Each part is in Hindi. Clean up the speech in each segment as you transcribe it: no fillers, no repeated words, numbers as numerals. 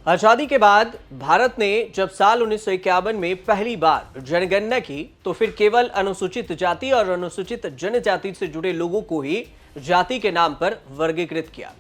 आजादी के बाद भारत ने जब साल 1951 में पहली बार जनगणना की तो फिर केवल अनुसूचित जाति और अनुसूचित जनजाति से जुड़े लोगों को ही जाति के नाम पर वर्गीकृत किया।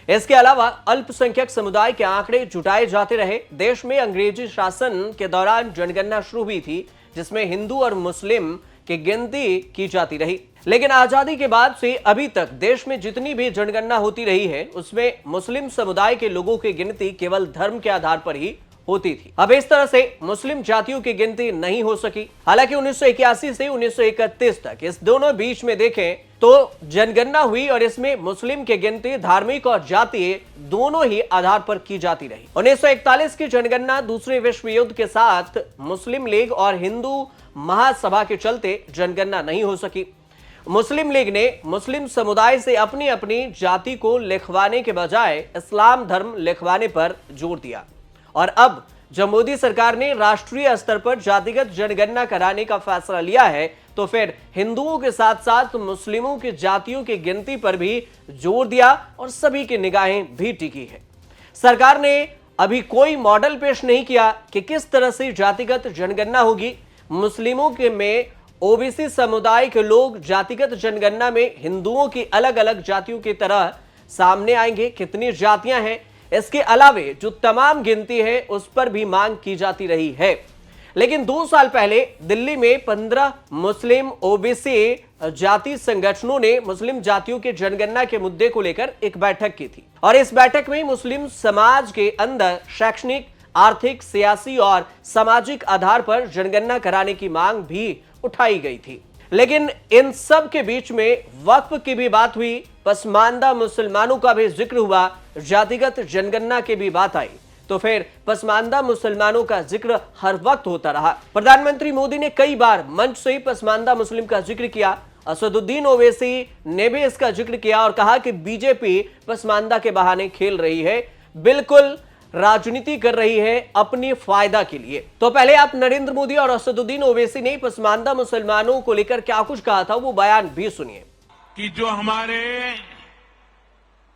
इसके अलावा अल्पसंख्यक समुदाय के आंकड़े जुटाए जाते रहे। देश में अंग्रेजी शासन के दौरान जनगणना शुरू हुई थी, जिसमें हिंदू और मुस्लिम की गिनती की जाती रही। लेकिन आजादी के बाद से अभी तक देश में जितनी भी जनगणना होती रही है, उसमें मुस्लिम समुदाय के लोगों की गिनती केवल धर्म के आधार पर ही होती थी। अब इस तरह से मुस्लिम जातियों की गिनती नहीं हो सकी। हालांकि 1981 से 1931 तक इस दोनों बीच में देखें तो जनगणना हुई और इसमें मुस्लिम की गिनती धार्मिक और जातीय दोनों ही आधार पर की जाती रही। 1941 की जनगणना दूसरे विश्व युद्ध के साथ मुस्लिम लीग और हिंदू महासभा के चलते जनगणना नहीं हो सकी। मुस्लिम लीग ने मुस्लिम समुदाय से अपनी अपनी जाति को लिखवाने के बजाय इस्लाम धर्म लिखवाने पर जोर दिया। और अब जब मोदी सरकार ने राष्ट्रीय स्तर पर जातिगत जनगणना कराने का फैसला लिया है, तो फिर हिंदुओं के साथ साथ मुस्लिमों की जातियों की गिनती पर भी जोर दिया और सभी की निगाहें भी टिकी है। सरकार ने अभी कोई मॉडल पेश नहीं किया कि किस तरह से जातिगत जनगणना होगी। मुस्लिमों के में ओबीसी समुदाय के लोग जातिगत जनगणना में हिंदुओं की अलग अलग जातियों की तरह सामने आएंगे। कितनी जातियां हैं, इसके अलावे जो तमाम गिनती है उस पर भी मांग की जाती रही है। लेकिन 2 साल पहले दिल्ली में 15 मुस्लिम ओबीसी जाति संगठनों ने मुस्लिम जातियों के जनगणना के मुद्दे को लेकर एक बैठक की थी और इस बैठक में मुस्लिम समाज के अंदर शैक्षणिक, आर्थिक, सियासी और सामाजिक आधार पर जनगणना कराने की मांग भी उठाई गई थी। लेकिन इन सब के बीच में वक्फ की भी बात हुई, पसमानदा मुसलमानों का भी जिक्र हुआ, जातिगत जनगणना की भी बात आई, तो फिर पसमानदा मुसलमानों का जिक्र हर वक्त होता रहा। प्रधानमंत्री मोदी ने कई बार मंच से पसमानदा मुस्लिम का जिक्र किया। असदुद्दीन ओवैसी ने भी इसका जिक्र किया और कहा कि बीजेपी पसमानदा के बहाने खेल रही है, बिल्कुल राजनीति कर रही है अपनी फायदा के लिए। तो पहले आप नरेंद्र मोदी और असदुद्दीन ओवैसी ने पसमानदा मुसलमानों को लेकर क्या कुछ कहा था, वो बयान भी सुनिए। कि जो हमारे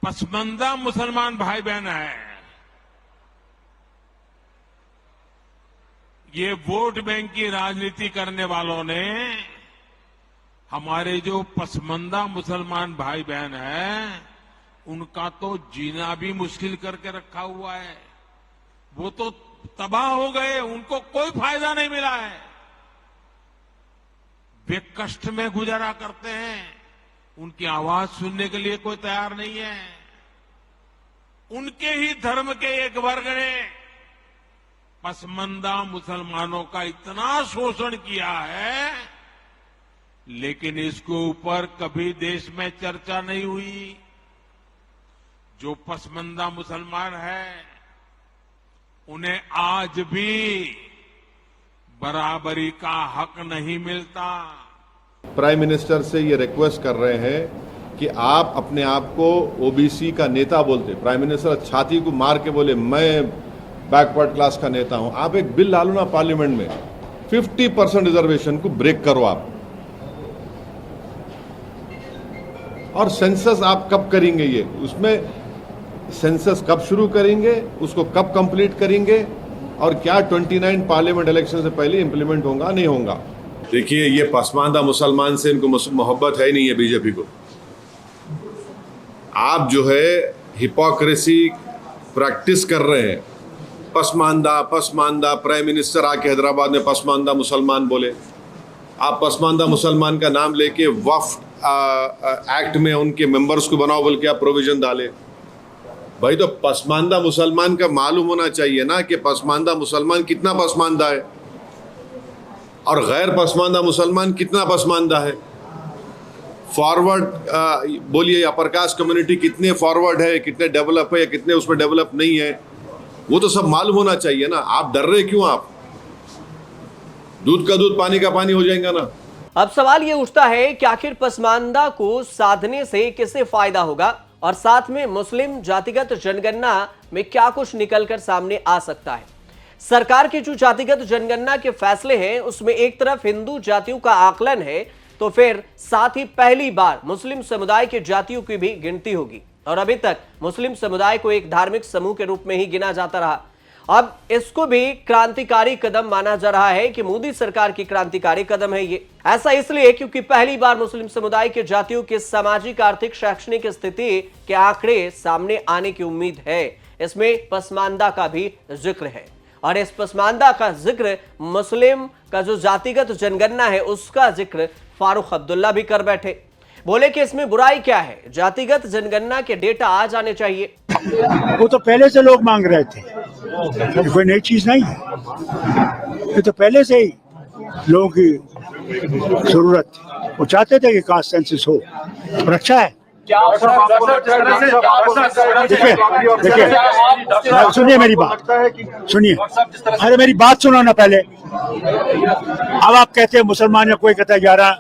पसमानदा मुसलमान भाई बहन हैं, ये वोट बैंक की राजनीति करने वालों ने हमारे जो पसमानदा मुसलमान भाई बहन हैं, उनका तो जीना भी मुश्किल करके रखा हुआ है। वो तो तबाह हो गए, उनको कोई फायदा नहीं मिला है। वे कष्ट में गुजारा करते हैं, उनकी आवाज सुनने के लिए कोई तैयार नहीं है। उनके ही धर्म के एक वर्ग ने पसमानदा मुसलमानों का इतना शोषण किया है, लेकिन इसके ऊपर कभी देश में चर्चा नहीं हुई। जो पसमानदा मुसलमान है, उन्हें आज भी बराबरी का हक नहीं मिलता। प्राइम मिनिस्टर से ये रिक्वेस्ट कर रहे हैं कि आप अपने आप को ओबीसी का नेता बोलते। प्राइम मिनिस्टर छाती को मार के बोले मैं बैकवर्ड क्लास का नेता हूं। आप एक बिल डालो ना पार्लियामेंट में, 50% रिजर्वेशन को ब्रेक करो आप। और सेंसस आप कब करेंगे, ये उसमें सेंसस कब शुरू करेंगे, उसको कब कंप्लीट करेंगे, और क्या 29 पार्लियामेंट इलेक्शन से पहले इंप्लीमेंट होगा नहीं होगा। देखिए, ये पसमानदा मुसलमान से इनको मोहब्बत है नहीं है बीजेपी को। आप जो है हिपोक्रेसी प्रैक्टिस कर रहे हैं। पसमानदा पसमानदा, प्राइम मिनिस्टर आके हैदराबाद में पसमानदा मुसलमान बोले। आप पसमानदा मुसलमान का नाम लेके वक्फ एक्ट में उनके मेंबर्स को बनाओ बोल के आप प्रोविजन डाले। भाई, तो पसमानदा मुसलमान का मालूम होना चाहिए ना कि पसमानदा मुसलमान कितना पसमानदा है और गैर पसमानदा मुसलमान कितना पसमानदा है। फॉरवर्ड बोलिए, अपर कास्ट कम्युनिटी कितने फॉरवर्ड है, कितने डेवलप है या कितने उसमें डेवलप नहीं है, वो तो सब मालूम होना चाहिए ना। आप डर रहे क्यों? आप दूध का दूध पानी का पानी हो जाएगा ना। अब सवाल ये उठता है कि आखिर पसमानदा को साधने से किसे फायदा होगा और साथ में मुस्लिम जातिगत जनगणना में क्या कुछ निकलकर सामने आ सकता है। सरकार की जो जातिगत जनगणना के फैसले हैं, उसमें एक तरफ हिंदू जातियों का आकलन है, तो फिर साथ ही पहली बार मुस्लिम समुदाय के जातियों की भी गिनती होगी। और अभी तक मुस्लिम समुदाय को एक धार्मिक समूह के रूप में ही गिना जाता रहा। अब इसको भी क्रांतिकारी कदम माना जा रहा है कि मोदी सरकार की क्रांतिकारी कदम है ये। ऐसा इसलिए क्योंकि पहली बार मुस्लिम समुदाय के जातियों की सामाजिक, आर्थिक, शैक्षणिक स्थिति के आंकड़े सामने आने की उम्मीद है। इसमें पसमानदा का भी जिक्र है और इस पसमानदा का जिक्र मुस्लिम का जो जातिगत जनगणना है उसका जिक्र फारूक अब्दुल्ला भी कर बैठे। बोले कि इसमें बुराई क्या है, जातिगत जनगणना के डेटा आ जाने चाहिए। वो तो पहले से लोग मांग रहे थे, ये कोई नई चीज नहीं है। ये तो पहले से ही लोगों की जरूरत थी, वो चाहते थे कि कास्ट सेंसस हो और अच्छा है। देखिए सुनिए मेरी बात, सुनिए, अरे मेरी बात सुनो ना पहले। अब आप कहते हैं मुसलमान है, कोई कहता है 11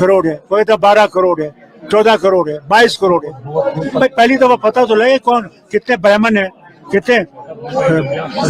करोड़ है, कोई कहता है 12 करोड़ है, 14 करोड़ है, 22 करोड़ है। भाई पहली दफा पता तो लगे कौन कितने ब्राह्मण है, कितने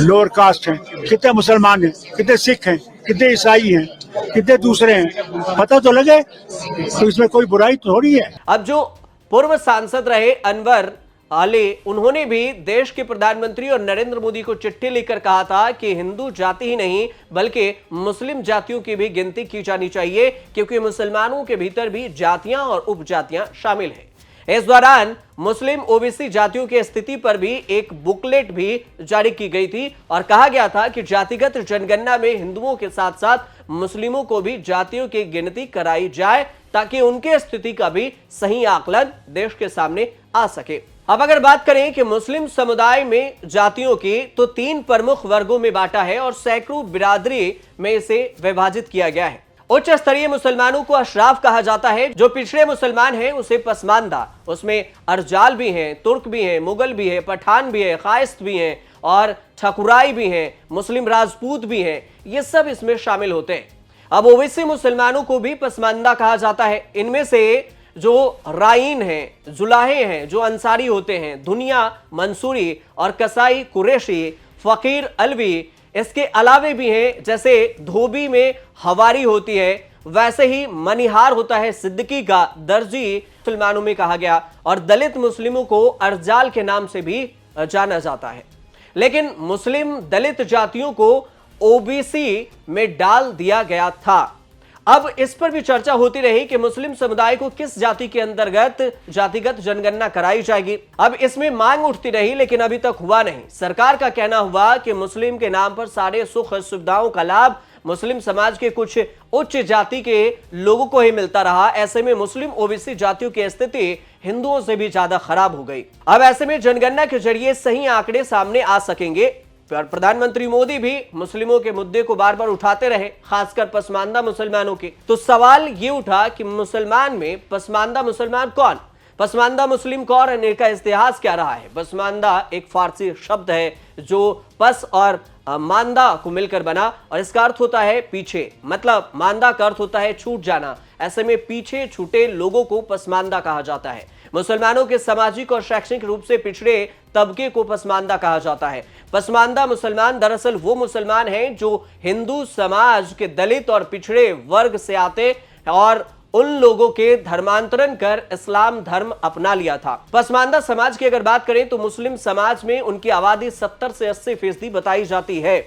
लोअर कास्ट हैं, कितने मुसलमान हैं, कितने सिख हैं, कितने ईसाई हैं, कितने दूसरे हैं, पता तो लगे। तो इसमें कोई बुराई थोड़ी है। अब जो पूर्व सांसद रहे अनवर आले, उन्होंने भी देश के प्रधानमंत्री और नरेंद्र मोदी को चिट्ठी लिखकर कहा था कि हिंदू जाति ही नहीं बल्कि मुस्लिम जातियों की भी गिनती की जानी चाहिए, क्योंकि मुसलमानों के भीतर भी जातियां और उपजातियां शामिल हैं। इस दौरान मुस्लिम ओबीसी जातियों की स्थिति पर भी एक बुकलेट भी जारी की गई थी और कहा गया था कि जातिगत जनगणना में हिंदुओं के साथ साथ मुस्लिमों को भी जातियों की गिनती कराई जाए ताकि उनके स्थिति का भी सही आकलन देश के सामने आ सके। अब अगर बात करें कि मुस्लिम समुदाय में जातियों की, तो 3 प्रमुख वर्गों में बांटा है और सैकड़ों बिरादरी में इसे विभाजित किया गया है। उच्च स्तरीय मुसलमानों को अशराफ कहा जाता है, जो पिछड़े मुसलमान हैं उसे पसमानदा। उसमें अर्जाल भी हैं, तुर्क भी हैं, मुगल भी है, पठान भी है, खाइस्त भी हैं और ठकुराई भी हैं, मुस्लिम राजपूत भी हैं, ये सब इसमें शामिल होते हैं। अब ओवैसी मुसलमानों को भी पसमानदा कहा जाता है। इनमें से जो राइन हैं, जुलाहे हैं, जो अंसारी होते हैं, दुनिया मंसूरी और कसाई कुरैशी, फकीर अलवी, इसके अलावे भी हैं, जैसे धोबी में हवारी होती है, वैसे ही मनिहार होता है सिद्दीकी का, दर्जी मुसलमानों में कहा गया, और दलित मुस्लिमों को अर्जाल के नाम से भी जाना जाता है। लेकिन मुस्लिम दलित जातियों को ओबीसी में डाल दिया गया था। अब इस पर भी चर्चा होती रही कि मुस्लिम समुदाय को किस जाति के अंतर्गत जातिगत जनगणना कराई जाएगी। अब इसमें मांग उठती रही लेकिन अभी तक हुआ नहीं। सरकार का कहना हुआ कि मुस्लिम के नाम पर सारे सुख सुविधाओं का लाभ मुस्लिम समाज के कुछ उच्च जाति के लोगों को ही मिलता रहा। ऐसे में मुस्लिम ओबीसी जातियों की स्थिति हिंदुओं से भी ज्यादा खराब हो गई। अब ऐसे में जनगणना के जरिए सही आंकड़े सामने आ सकेंगे। प्रधानमंत्री मोदी भी मुस्लिमों के मुद्दे को बार बार उठाते रहे, खासकर पसमानदा मुसलमानों के। तो सवाल ये उठा कि मुसलमान में पसमानदा मुसलमान कौन, पसमानदा मुस्लिम कौन है, इनका इतिहास क्या रहा है। पसमानदा एक फारसी शब्द है जो पस और मानदा को मिलकर बना और इसका अर्थ होता है पीछे, मतलब मानदा का अर्थ होता है छूट जाना। ऐसे में पीछे छूटे लोगों को पसमानदा कहा जाता है। मुसलमानों के सामाजिक और शैक्षणिक रूप से पिछड़े तबके को पसमानदा कहा जाता है। पसमानदा मुसलमान दरअसल वो मुसलमान हैं जो हिंदू समाज के दलित और पिछड़े वर्ग से आते और उन लोगों के धर्मांतरण कर इस्लाम धर्म अपना लिया था। पसमानदा समाज की अगर बात करें तो मुस्लिम समाज में उनकी आबादी 70 से 80% बताई जाती है।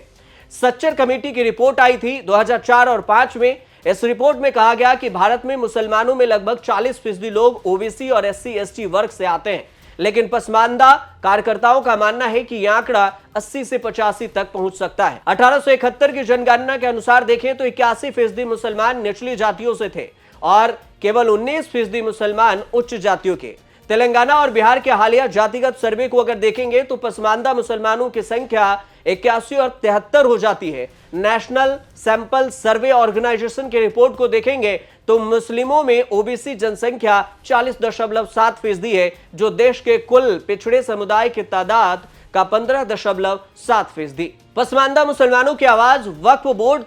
सच्चर कमेटी की रिपोर्ट आई थी 2004 और 5 में। इस रिपोर्ट में कहा गया कि भारत में मुसलमानों में लगभग 40% लोग ओबीसी और SC/ST वर्ग से आते हैं, लेकिन पसमानदा कार्यकर्ताओं का मानना है कि यह आंकड़ा 80 से 85 तक पहुंच सकता है। 1871 की जनगणना के अनुसार देखें तो 81% मुसलमान निचली जातियों से थे और केवल 19% मुसलमान उच्च जातियों के। तेलंगाना और बिहार के हालिया जातिगत सर्वे को अगर देखेंगे तो पसमानदा मुसलमानों की संख्या 81 और 73 हो जाती है। नेशनल सैंपल सर्वे ऑर्गेनाइजेशन की रिपोर्ट को देखेंगे तो मुस्लिमों में ओबीसी जनसंख्या 40.7% है, जो देश के कुल पिछड़े समुदाय की तादाद का 15.7%। पसमानदा मुसलमानों की आवाज वक्फ बोर्ड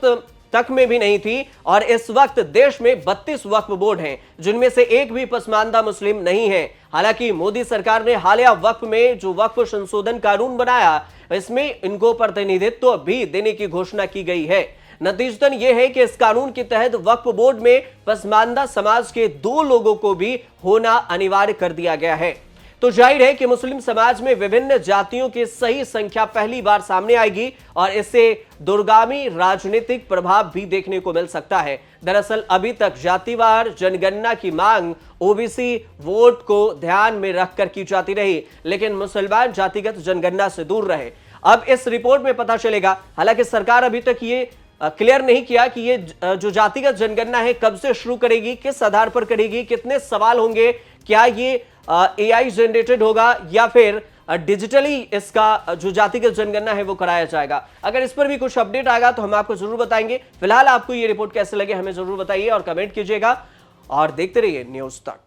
तक में भी नहीं थी और इस वक्त देश में 32 वक्फ बोर्ड हैं, जिनमें से एक भी पसमानदा मुस्लिम नहीं है। हालांकि मोदी सरकार ने हालिया वक्फ में जो वक्फ संशोधन कानून बनाया, इसमें इनको प्रतिनिधित्व भी देने की घोषणा की गई है। नतीजतन यह है कि इस कानून के तहत वक्फ बोर्ड में पसमानदा समाज के 2 लोगों को भी होना अनिवार्य कर दिया गया है। तो जाहिर है कि मुस्लिम समाज में विभिन्न जातियों की सही संख्या पहली बार सामने आएगी और इससे दूरगामी राजनीतिक प्रभाव भी देखने को मिल सकता है। दरअसल अभी तक जातिवार जनगणना की मांग ओबीसी वोट को ध्यान में रखकर की जाती रही, लेकिन मुसलमान जातिगत जनगणना से दूर रहे। अब इस रिपोर्ट में पता चलेगा। हालांकि सरकार अभी तक ये क्लियर नहीं किया कि ये जो जातिगत जनगणना है कब से शुरू करेगी, किस आधार पर करेगी, कितने सवाल होंगे, क्या ये एआई जनरेटेड होगा या फिर डिजिटली इसका जो जातिगत जनगणना है वो कराया जाएगा। अगर इस पर भी कुछ अपडेट आएगा तो हम आपको जरूर बताएंगे। फिलहाल आपको ये रिपोर्ट कैसे लगे हमें जरूर बताइए और कमेंट कीजिएगा और देखते रहिए न्यूज़ तक।